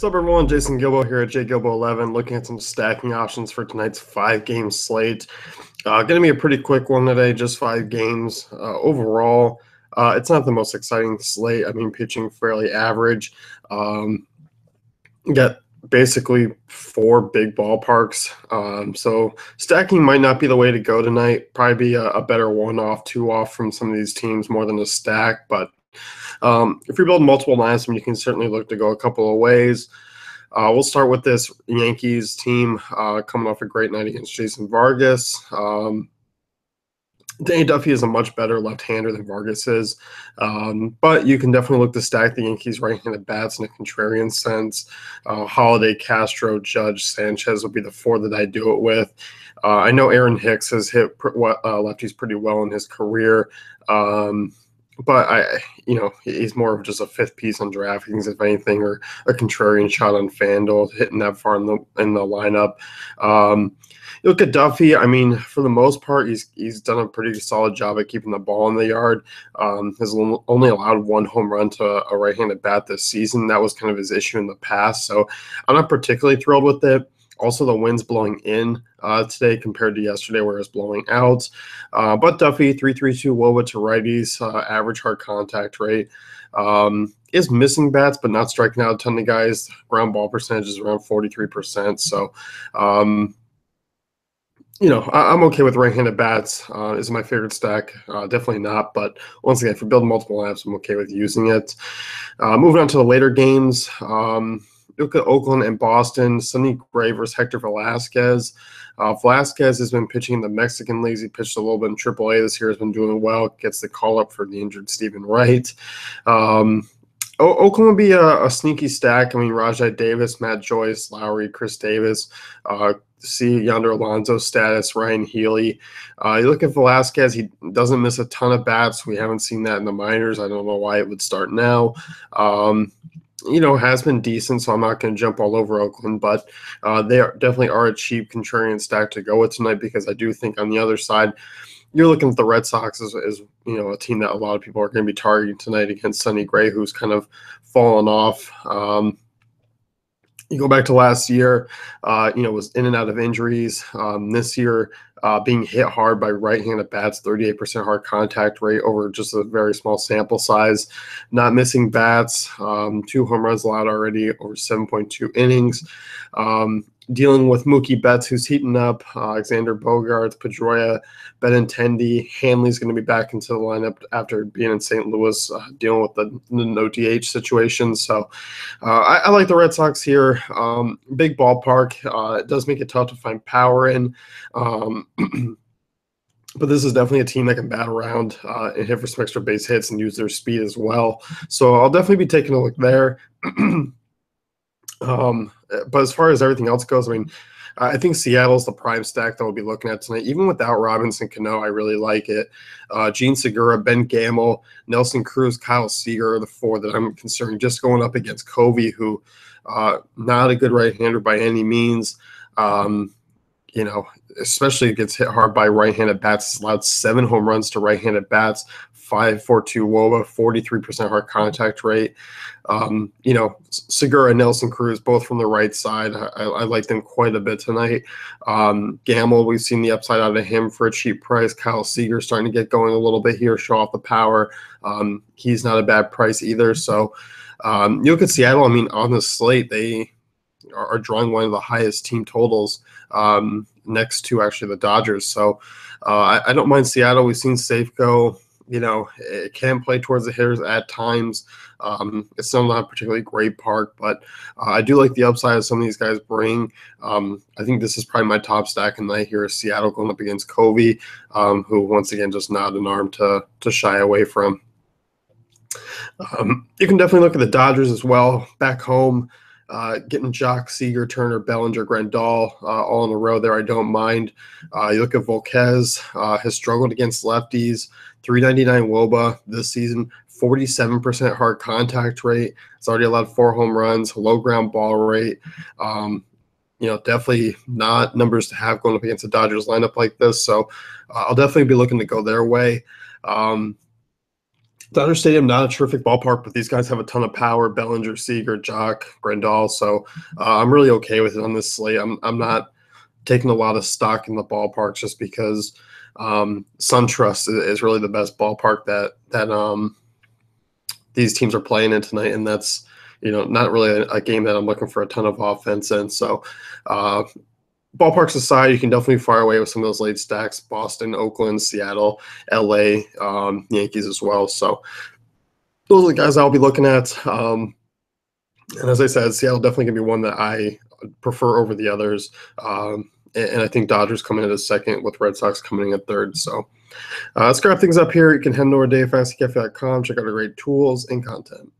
What's up, everyone? Jason Gilbo here at JGilbo11, looking at some stacking options for tonight's 5-game slate. Going to be a pretty quick one today, just 5 games. Overall, it's not the most exciting slate. I mean, pitching fairly average. Got basically 4 big ballparks. So stacking might not be the way to go tonight. Probably be a better 1-off, 2-off from some of these teams more than a stack, but if you're building multiple lines, you can certainly look to go a couple of ways. We'll start with this Yankees team coming off a great night against Jason Vargas. Danny Duffy is a much better left-hander than Vargas is, but you can definitely look to stack the Yankees right-handed bats in a contrarian sense. Holiday, Castro, Judge, Sanchez would be the 4 that I do it with. I know Aaron Hicks has hit lefties pretty well in his career. But he's more of just a 5th piece on DraftKings, if anything, or a contrarian shot on FanDuel, hitting that far in the lineup. You look at Duffy. I mean, for the most part, he's done a pretty solid job at keeping the ball in the yard. Has only allowed 1 home run to a right-handed bat this season. That was kind of his issue in the past. So I'm not particularly thrilled with it. Also, the wind's blowing in today compared to yesterday where it was blowing out. But Duffy, 3.32 WOBA to righties, average hard contact rate. Is missing bats, but not striking out a ton of guys. Ground ball percentage is around 43%. So, I'm okay with right-handed bats. Is my favorite stack? Definitely not. But once again, for building multiple apps, I'm okay with using it. Moving on to the later games. Look at Oakland and Boston. Sonny Gray versus Hector Velasquez. Velasquez has been pitching in the Mexican leagues. He pitched a little bit in AAA this year. Has been doing well. Gets the call up for the injured Stephen Wright. Oakland would be a sneaky stack. I mean, Rajai Davis, Matt Joyce, Lowry, Chris Davis. See Yonder Alonso status, Ryan Healy. You look at Velasquez, he doesn't miss a ton of bats. We haven't seen that in the minors. I don't know why it would start now. Has been decent, so I'm not going to jump all over Oakland, but they definitely are a cheap contrarian stack to go with tonight because I do think on the other side, you're looking at the Red Sox as a team that a lot of people are going to be targeting tonight against Sonny Gray, who's kind of fallen off. You go back to last year, was in and out of injuries. This year, being hit hard by right-handed bats, 38% hard contact rate over just a very small sample size. Not missing bats, 2 home runs allowed already over 7.2 innings. Dealing with Mookie Betts, who's heating up, Alexander Bogaerts, Pedroia, Benintendi. Hanley's going to be back into the lineup after being in St. Louis, dealing with the no DH situation. So I like the Red Sox here. Big ballpark. It does make it tough to find power in. But this is definitely a team that can bat around and hit for some extra base hits and use their speed as well. So I'll definitely be taking a look there. But as far as everything else goes, I mean, I think Seattle's the prime stack that we'll be looking at tonight. Even without Robinson Cano, I really like it. Gene Segura, Ben Gamel, Nelson Cruz, Kyle Seager are the 4 that I'm considering just going up against Covey, who not a good right-hander by any means. Especially gets hit hard by right-handed bats. He's allowed 7 home runs to right-handed bats, 5.42 WOBA, 43% hard contact rate. Segura and Nelson Cruz, both from the right side. I like them quite a bit tonight. Gamble, we've seen the upside out of him for a cheap price. Kyle Seager starting to get going a little bit here, show off the power. He's not a bad price either. So you look at Seattle, I mean, on the slate, they are drawing one of the highest team totals next to actually the Dodgers. So I don't mind Seattle. We've seen Safeco. It can play towards the hitters at times. It's still not a particularly great park, but I do like the upside of some of these guys bring. I think this is probably my top stack in night here is Seattle going up against Covey, who once again just not an arm to shy away from. You can definitely look at the Dodgers as well. Back home, getting Jock, Seager, Turner, Bellinger, Grandal all in a row there, I don't mind. You look at Volquez, has struggled against lefties, 399 WOBA this season, 47% hard contact rate. It's already allowed 4 home runs, low ground ball rate. Definitely not numbers to have going up against the Dodgers lineup like this. So I'll definitely be looking to go their way. Dodger Stadium, not a terrific ballpark, but these guys have a ton of power. Bellinger, Seager, Jock, Grandal. So I'm really okay with it on this slate. I'm not taking a lot of stock in the ballpark just because SunTrust is really the best ballpark that these teams are playing in tonight, and that's not really a game that I'm looking for a ton of offense in. So ballparks aside, you can definitely fire away with some of those late stacks: Boston, Oakland, Seattle, LA, Yankees as well. So those are the guys I'll be looking at. And as I said, Seattle definitely going to be one that I prefer over the others. And I think Dodgers coming in at second with Red Sox coming in at third. So let's grab things up here. You can head over to DaveFantasyCafe.com, check out our great tools and content.